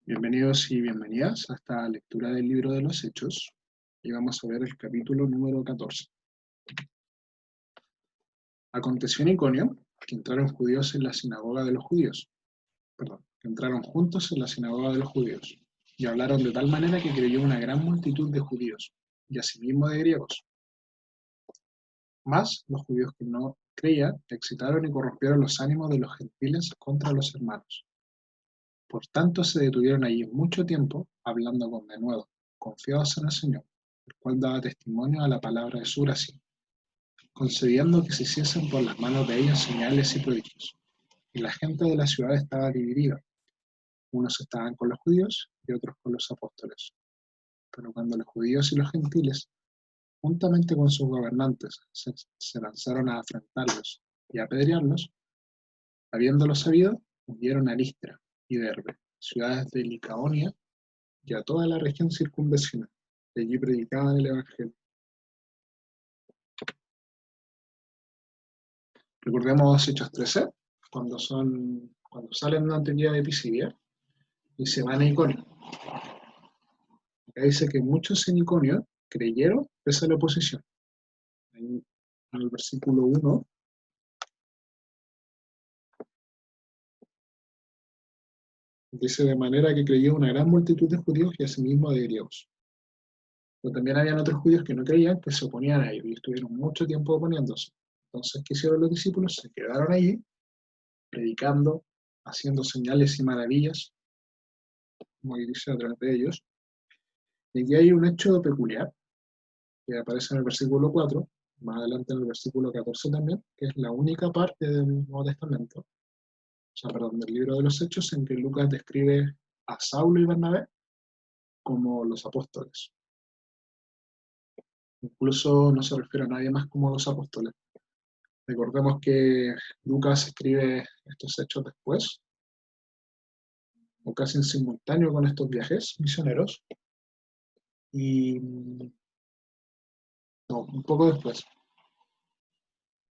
Bienvenidos y bienvenidas a esta lectura del libro de los Hechos y vamos a ver el capítulo número 14. Aconteció en Iconio que entraron judíos en la sinagoga de los judíos, que entraron juntos en la sinagoga de los judíos y hablaron de tal manera que creyó una gran multitud de judíos y asimismo de griegos. Mas los judíos que no creían excitaron y corrompieron los ánimos de los gentiles contra los hermanos. Por tanto se detuvieron allí mucho tiempo, hablando con denuedo, confiados en el Señor, el cual daba testimonio a la palabra de su gracia, concediendo que se hiciesen por las manos de ellos señales y prodigios. Y la gente de la ciudad estaba dividida. Unos estaban con los judíos y otros con los apóstoles. Pero cuando los judíos y los gentiles, juntamente con sus gobernantes, se lanzaron a afrentarlos y a apedrearlos, habiéndolo sabido, huyeron a Listra y Derbe, ciudades de Licaonia, y a toda la región circunvecina. De allí predicaban el Evangelio. Recordemos Hechos 13, cuando salen de Antioquía de Pisidia y se van a Iconio. Acá dice que muchos en Iconio creyeron pese a la oposición. En el versículo 1 dice: de manera que creyó una gran multitud de judíos y asimismo de griegos. Pero también habían otros judíos que no creían, que se oponían a ellos y estuvieron mucho tiempo oponiéndose. Entonces, ¿qué hicieron los discípulos? Se quedaron allí, predicando, haciendo señales y maravillas, como dice a través de ellos. Y aquí hay un hecho peculiar, que aparece en el versículo 4, más adelante en el versículo 14 también, que es la única parte del Nuevo Testamento, del libro de los Hechos, en que Lucas describe a Saulo y Bernabé como los apóstoles. Incluso no se refiere a nadie más como los apóstoles. Recordemos que Lucas escribe estos hechos después, o casi en simultáneo con estos viajes misioneros, y no, un poco después.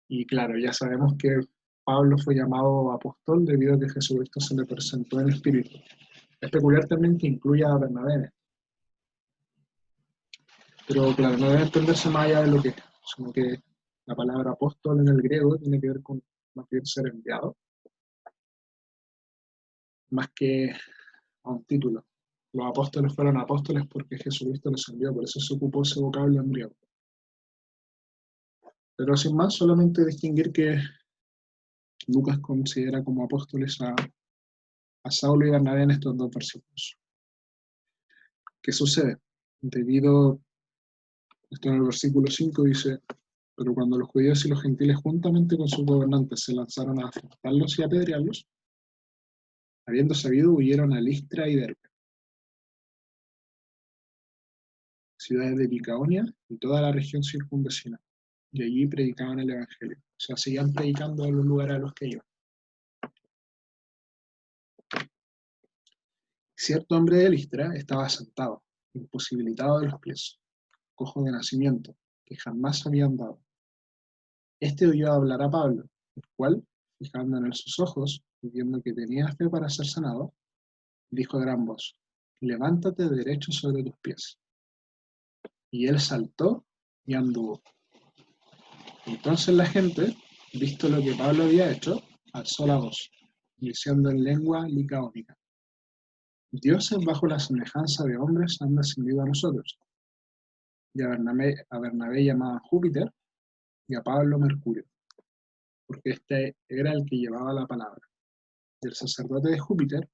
Y claro, ya sabemos que Pablo fue llamado apóstol debido a que Jesucristo se le presentó en espíritu. Es peculiar también que incluya a Bernabé, pero claro, no debe entenderse más allá de lo que es, sino que la palabra apóstol en el griego tiene que ver con más bien ser enviado, más que a un título. Los apóstoles fueron apóstoles porque Jesucristo los envió, por eso se ocupó ese vocablo en griego. Pero sin más, solamente distinguir que Lucas considera como apóstoles a Saulo y Bernabé en estos dos versículos. ¿Qué sucede? Esto en el versículo 5 dice: pero cuando los judíos y los gentiles juntamente con sus gobernantes se lanzaron a afrontarlos y a apedrearlos, habiendo sabido, huyeron a Listra y Derbe, ciudades de Licaonia y toda la región circunvecina, y allí predicaban el Evangelio. O sea, seguían predicando en los lugares a los que iban. Cierto hombre de Listra estaba sentado, imposibilitado de los pies, cojo de nacimiento, que jamás había andado. Este oyó hablar a Pablo, el cual, fijando en él sus ojos y viendo que tenía fe para ser sanado, dijo a gran voz: levántate derecho sobre tus pies. Y él saltó y anduvo. Entonces la gente, visto lo que Pablo había hecho, alzó la voz, diciendo en lengua licaónica: dioses bajo la semejanza de hombres han descendido a nosotros. Y a Bernabé llamaban Júpiter y a Pablo Mercurio, porque este era el que llevaba la palabra. Y el sacerdote de Júpiter,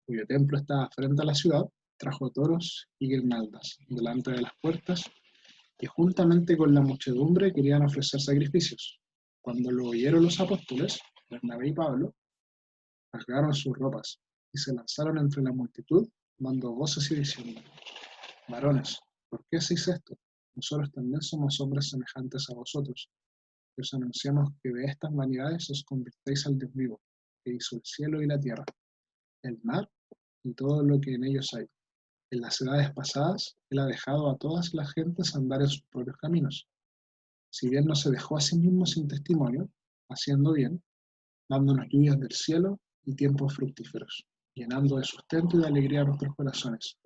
cuyo templo estaba frente a la ciudad, trajo toros y guirnaldas delante de las puertas, y juntamente con la muchedumbre querían ofrecer sacrificios. Cuando lo oyeron los apóstoles, Bernabé y Pablo, rasgaron sus ropas y se lanzaron entre la multitud, dando voces y diciendo: varones, ¿por qué hacéis esto? Nosotros también somos hombres semejantes a vosotros, que os anunciamos que de estas vanidades os convirtáis al Dios vivo, que hizo el cielo y la tierra, el mar y todo lo que en ellos hay. En las edades pasadas, él ha dejado a todas las gentes andar en sus propios caminos. Si bien no se dejó a sí mismo sin testimonio, haciendo bien, dándonos lluvias del cielo y tiempos fructíferos. llenando de sustento y de alegría nuestros corazones,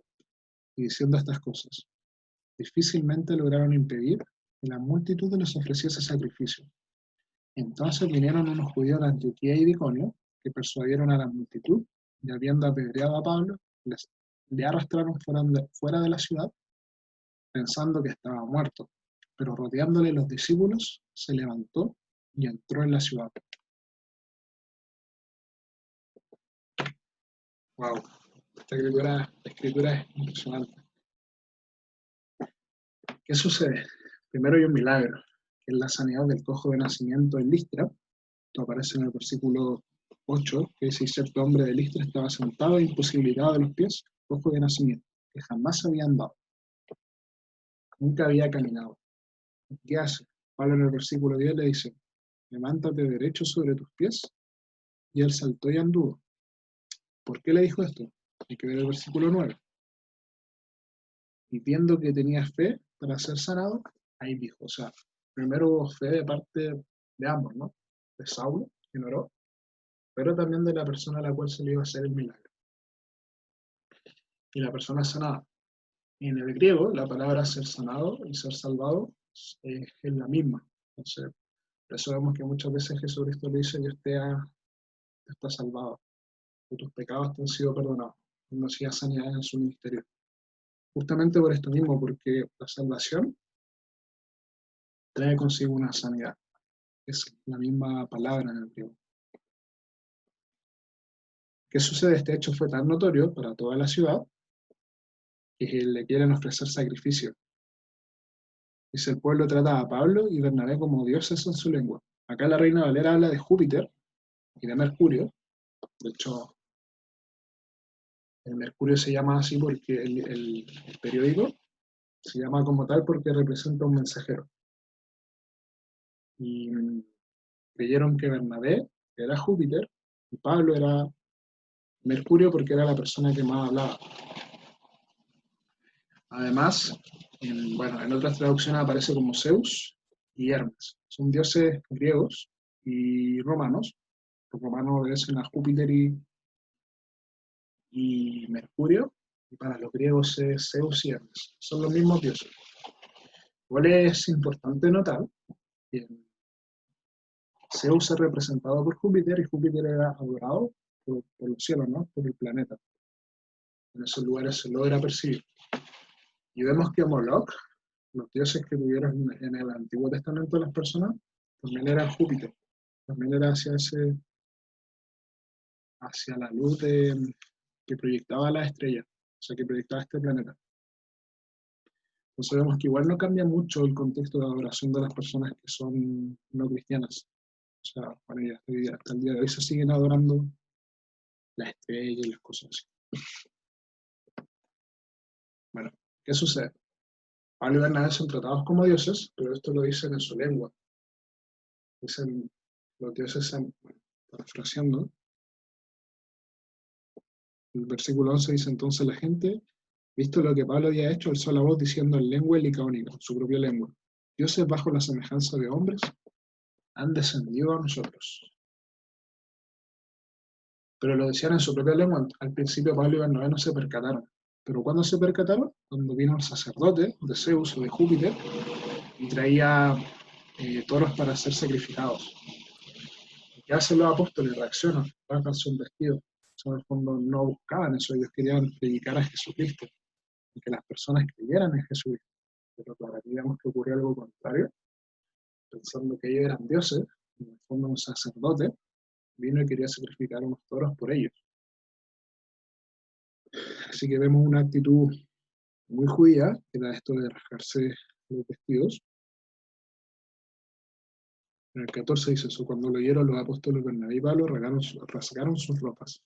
y diciendo estas cosas. Difícilmente lograron impedir que la multitud les ofreciese sacrificio. Entonces vinieron unos judíos de Antioquía y de Iconio, que persuadieron a la multitud, y habiendo apedreado a Pablo, le arrastraron fuera de la ciudad, pensando que estaba muerto. Pero rodeándole los discípulos, se levantó y entró en la ciudad. Wow, esta escritura es impresionante. ¿Qué sucede? Primero hay un milagro, que es la sanidad del cojo de nacimiento en Listra. Esto aparece en el versículo 8, que dice: cierto hombre de Listra estaba sentado e imposibilitado de los pies, cojo de nacimiento, que jamás había andado, nunca había caminado. ¿Qué hace? Pablo en el versículo 10 le dice: levántate derecho sobre tus pies, y él saltó y anduvo. ¿Por qué le dijo esto? Hay que ver el versículo 9. Y viendo que tenía fe para ser sanado, ahí dijo, o sea, primero hubo fe de parte de ambos, ¿no? De Saulo, que no oró, pero también de la persona a la cual se le iba a hacer el milagro. Y la persona sanada. Y en el griego, la palabra ser sanado y ser salvado es la misma. Entonces, por eso vemos que muchas veces Jesucristo le dice: Dios te está salvado, que tus pecados te han sido perdonados. No hacía sanidad en su ministerio. Justamente por esto mismo, porque la salvación trae consigo una sanidad. Es la misma palabra en el griego. ¿Qué sucede? Este hecho fue tan notorio para toda la ciudad que le quieren ofrecer sacrificio. Dice: el pueblo trata a Pablo y Bernabé como dioses en su lengua. Acá la Reina Valera habla de Júpiter y de Mercurio. De hecho, el Mercurio se llama así porque el periódico se llama como tal porque representa un mensajero. Y creyeron que Bernabé era Júpiter y Pablo era Mercurio porque era la persona que más hablaba. Además, en otras traducciones aparece como Zeus y Hermes. Son dioses griegos y romanos. Los romanos obedecen a Júpiter y Mercurio, y para los griegos es Zeus y Hermes. Son los mismos dioses. Igual es importante notar que Zeus es representado por Júpiter y Júpiter era adorado por los cielos, ¿no? Por el planeta. En esos lugares se logra percibir. Y vemos que Moloch, los dioses que tuvieron en el Antiguo Testamento las personas, también era Júpiter, también era hacia la luz que proyectaba la estrella, o sea, que proyectaba este planeta. Entonces vemos que igual no cambia mucho el contexto de adoración de las personas que son no cristianas. O sea, bueno, hasta el día de hoy se siguen adorando la estrella y las cosas así. Bueno, ¿qué sucede? Pablo y Bernabé son tratados como dioses, pero esto lo dicen en su lengua. Dicen, los dioses, parafraseando, el versículo 11 dice: entonces la gente, visto lo que Pablo había hecho, alzó la voz diciendo en lengua licaónica, su propia lengua: dioses bajo la semejanza de hombres han descendido a nosotros. Pero lo decían en su propia lengua. Al principio Pablo y Bernabé no se percataron. Pero ¿cuándo se percataron? Cuando vino el sacerdote de Zeus o de Júpiter y traía toros para ser sacrificados. ¿Qué hacen los apóstoles? Reaccionan, rasgan sus vestidos. En el fondo no buscaban eso, ellos querían predicar a Jesucristo y que las personas creyeran en Jesucristo. Pero claro, aquí vemos que ocurrió algo contrario, pensando que ellos eran dioses, en el fondo un sacerdote vino y quería sacrificar unos toros por ellos. Así que vemos una actitud muy judía, que era esto de rasgarse los vestidos. En el 14 dice eso: cuando lo oyeron los apóstoles Bernabé y Pablo, rasgaron sus ropas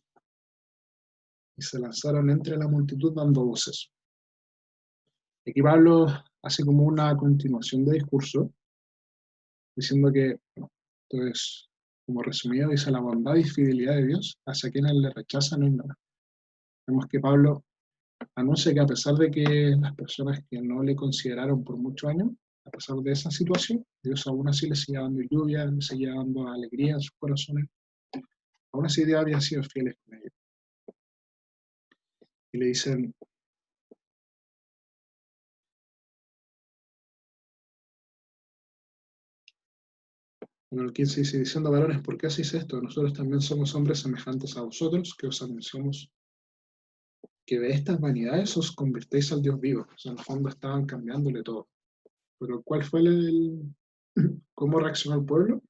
y se lanzaron entre la multitud dando voces. Aquí Pablo hace como una continuación de discurso, diciendo que, bueno, esto es como resumido, dice: la bondad y fidelidad de Dios hacia quienes le rechazan o ignoran. Vemos que Pablo anuncia que a pesar de que las personas que no le consideraron por muchos años, a pesar de esa situación, Dios aún así les seguía dando lluvia, les seguía dando alegría en sus corazones, aún así Dios había sido fieles con ellos. y le dicen, bueno, el 15 dice, diciendo varones, ¿por qué hacéis esto? Nosotros también somos hombres semejantes a vosotros, que os anunciamos que de estas vanidades os convirtéis al Dios vivo. O sea, en el fondo estaban cambiándole todo. Pero ¿cuál fue cómo reaccionó el pueblo?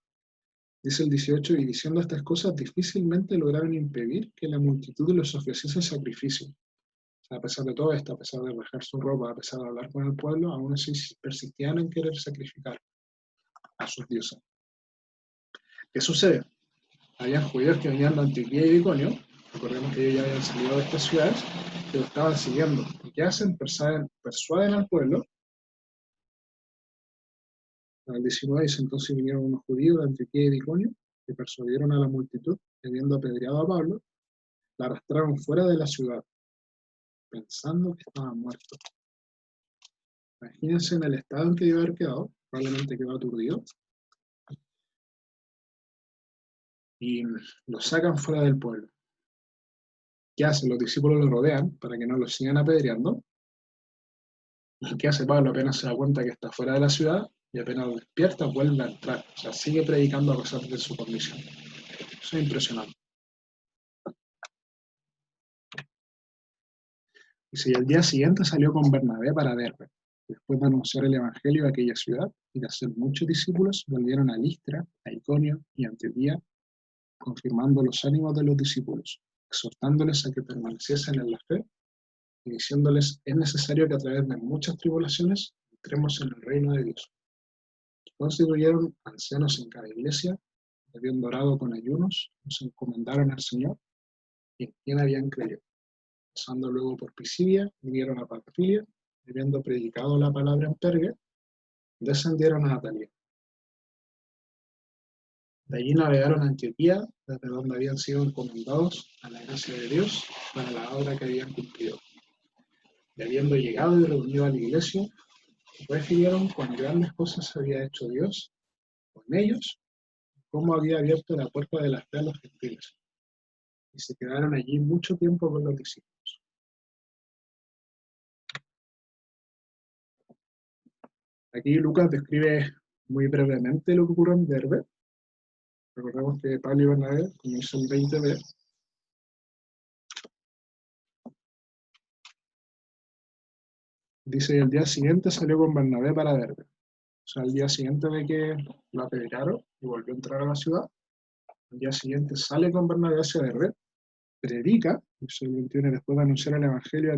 Dice el 18, y diciendo estas cosas difícilmente lograron impedir que la multitud les ofreciese sacrificio. O sea, a pesar de todo esto, a pesar de rajar su ropa, a pesar de hablar con el pueblo, aún así persistían en querer sacrificar a sus dioses. ¿Qué sucede? Habían judíos que venían de Antioquía y de Iconio, recordemos que ellos ya habían salido de estas ciudades, que lo estaban siguiendo. ¿Y qué hacen? Persuaden al pueblo. En el 19 dice, entonces vinieron unos judíos de Antioquía y de Iconio, que persuadieron a la multitud, que habiendo apedreado a Pablo, la arrastraron fuera de la ciudad, pensando que estaba muerto. Imagínense en el estado en que iba a haber quedado, probablemente quedó aturdido, y lo sacan fuera del pueblo. ¿Qué hacen? Los discípulos lo rodean para que no lo sigan apedreando. ¿Y qué hace Pablo? Apenas se da cuenta que está fuera de la ciudad y apenas lo despierta, vuelve a entrar. O sea, sigue predicando a pesar de su condición. Eso es impresionante. Dice, y el día siguiente salió con Bernabé para Derbe. Después de anunciar el evangelio de aquella ciudad y de hacer muchos discípulos, volvieron a Listra, a Iconio y Antioquía, confirmando los ánimos de los discípulos, exhortándoles a que permaneciesen en la fe y diciéndoles, es necesario que a través de muchas tribulaciones entremos en el reino de Dios. Constituyeron ancianos en cada iglesia, y habiendo orado con ayunos, nos encomendaron al Señor y en quien habían creído. Pasando luego por Pisidia, vinieron a Pamfilia, y habiendo predicado la palabra en Pergue, descendieron a Atalia. De allí navegaron a Antioquía, desde donde habían sido encomendados a la gracia de Dios para la obra que habían cumplido. Y habiendo llegado y reunido a la iglesia, refirieron cuán grandes cosas había hecho Dios con ellos, cómo había abierto la puerta de la fe a los gentiles. Y se quedaron allí mucho tiempo con los discípulos. Aquí Lucas describe muy brevemente lo que ocurrió en Derbe. Recordemos que Pablo y Bernabé, como dice el 20b, dice, el día siguiente salió con Bernabé para Derbe. O sea, el día siguiente de que lo apedrearon y volvió a entrar a la ciudad, el día siguiente sale con Bernabé hacia Derbe, predica, dice el 21, después de anunciar el evangelio a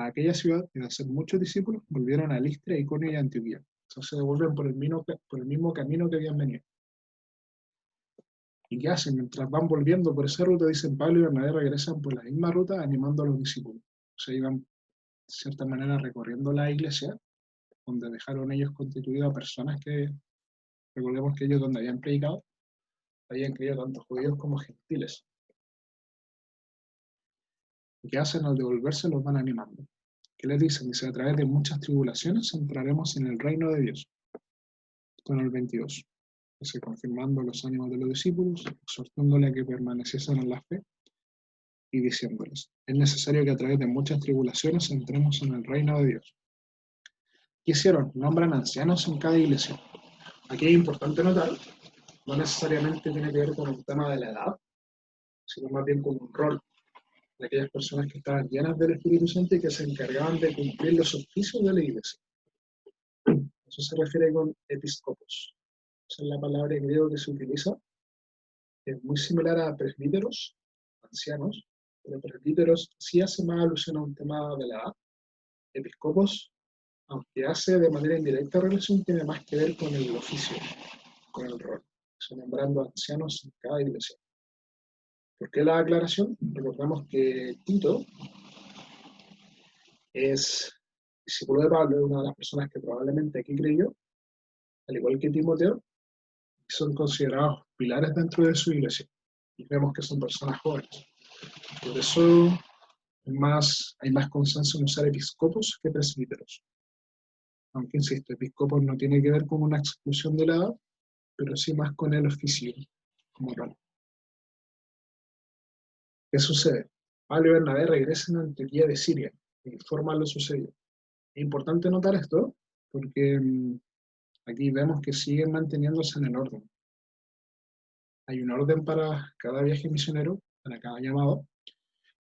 aquella ciudad y de hacer muchos discípulos, volvieron a Listra, Iconio y Antioquía. Entonces se devuelven por el mismo camino que habían venido. ¿Y qué hacen? Mientras van volviendo por esa ruta, dicen Pablo y Bernabé regresan por la misma ruta animando a los discípulos. O sea, iban de cierta manera recorriendo la iglesia, donde dejaron ellos constituido a personas que, recordemos que ellos donde habían predicado, habían creído tanto judíos como gentiles. ¿Y qué hacen? Al devolverse los van animando. ¿Qué les dicen? Dice, a través de muchas tribulaciones entraremos en el reino de Dios. Con el 22. Dice, confirmando los ánimos de los discípulos, exhortándole a que permaneciesen en la fe y diciéndoles, es necesario que a través de muchas tribulaciones entremos en el reino de Dios. ¿Qué hicieron? Nombran ancianos en cada iglesia. Aquí es importante notar, no necesariamente tiene que ver con el tema de la edad, sino más bien con un rol de aquellas personas que estaban llenas del Espíritu Santo y que se encargaban de cumplir los oficios de la iglesia. Eso se refiere con episcopos. Esa es la palabra en griego que se utiliza. Es muy similar a presbíteros, ancianos, pero presbíteros sí hace más alusión a un tema de la edad. Episcopos, aunque hace de manera indirecta relación, tiene más que ver con el oficio, con el rol. Son nombrando ancianos en cada iglesia. ¿Por qué la aclaración? Recordamos que Tito es discípulo de Pablo, es una de las personas que probablemente aquí creyó, al igual que Timoteo, son considerados pilares dentro de su iglesia. Y vemos que son personas jóvenes. Por eso hay más consenso en usar episcopos que presbíteros. Aunque, insisto, episcopos no tiene que ver con una exclusión de la edad, pero sí más con el oficio como tal. ¿Qué sucede? Pablo y Bernabé regresan a Antioquía de Siria e informan lo sucedido. Es importante notar esto porque aquí vemos que siguen manteniéndose en el orden. Hay un orden para cada viaje misionero, para cada llamado,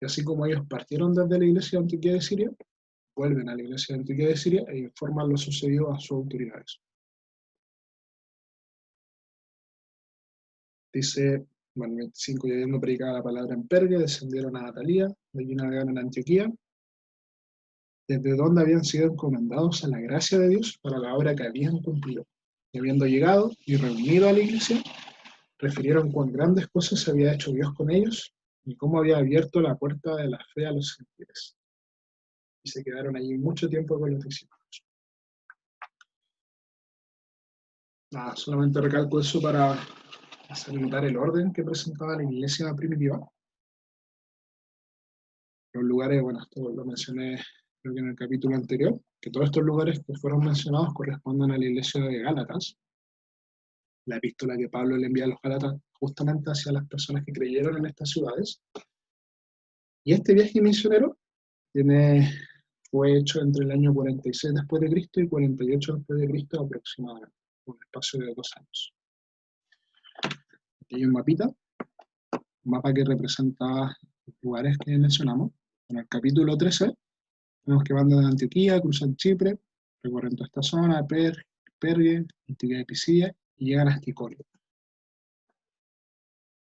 y así como ellos partieron desde la iglesia de Antioquía de Siria, vuelven a la iglesia de Antioquía de Siria e informan lo sucedido a sus autoridades. Dice, bueno, 25, y habiendo predicado la palabra en Perga, descendieron a Atalía, de allí navegaron a Antioquía, desde donde habían sido encomendados a la gracia de Dios para la obra que habían cumplido. Y habiendo llegado y reunido a la iglesia, refirieron cuán grandes cosas había hecho Dios con ellos y cómo había abierto la puerta de la fe a los gentiles. Y se quedaron allí mucho tiempo con los discípulos. Nada, solamente recalco eso para hacer notar el orden que presentaba la iglesia primitiva. Los lugares, bueno, esto lo mencioné creo que en el capítulo anterior, que todos estos lugares que fueron mencionados corresponden a la iglesia de Gálatas, la epístola que Pablo le envía a los Gálatas justamente hacia las personas que creyeron en estas ciudades. Y este viaje misionero fue hecho entre el año 46 después de Cristo y 48 después de Cristo aproximadamente, un espacio de 2 años. Aquí hay un mapa que representa los lugares que mencionamos. En el capítulo 13 vemos que van desde Antioquía, cruzan Chipre, recorren toda esta zona, Pergue, Antioquía de Pisidia, y llegan a Iconio.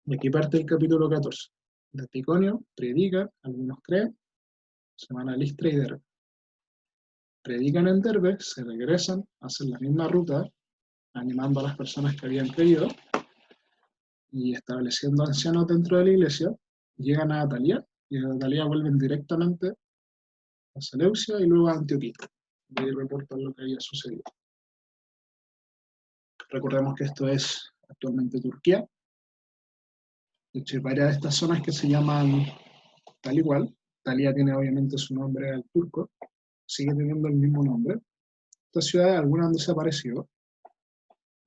Y aquí parte el capítulo 14. De Iconio predican, algunos creen, se van a Listra y Derbe. Predican en Derbe, se regresan, hacen la misma ruta, animando a las personas que habían creído, y estableciendo ancianos dentro de la iglesia, llegan a Atalía, y de Atalía vuelven directamente a Seleucia y luego a Antioquía. Y ahí reportan lo que había sucedido. Recordemos que esto es actualmente Turquía. De hecho, hay varias de estas zonas que se llaman tal igual. Talía tiene obviamente su nombre al turco, sigue teniendo el mismo nombre. Estas ciudades, algunas han desaparecido.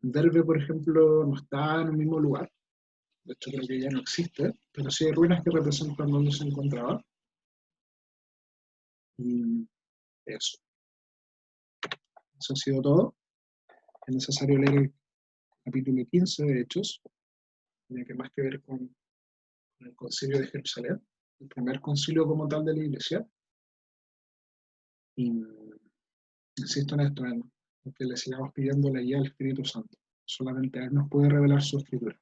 Derbe, por ejemplo, no está en el mismo lugar. De hecho, creo que ya no existe, pero sí hay ruinas que representan dónde se encontraba. Y eso. Eso ha sido todo. Es necesario leer el capítulo 15 de Hechos, tiene que más que ver con el concilio de Jerusalén, el primer concilio como tal de la iglesia. Y insisto en esto, en que le sigamos pidiendo la guía al Espíritu Santo. Solamente Él nos puede revelar su escritura.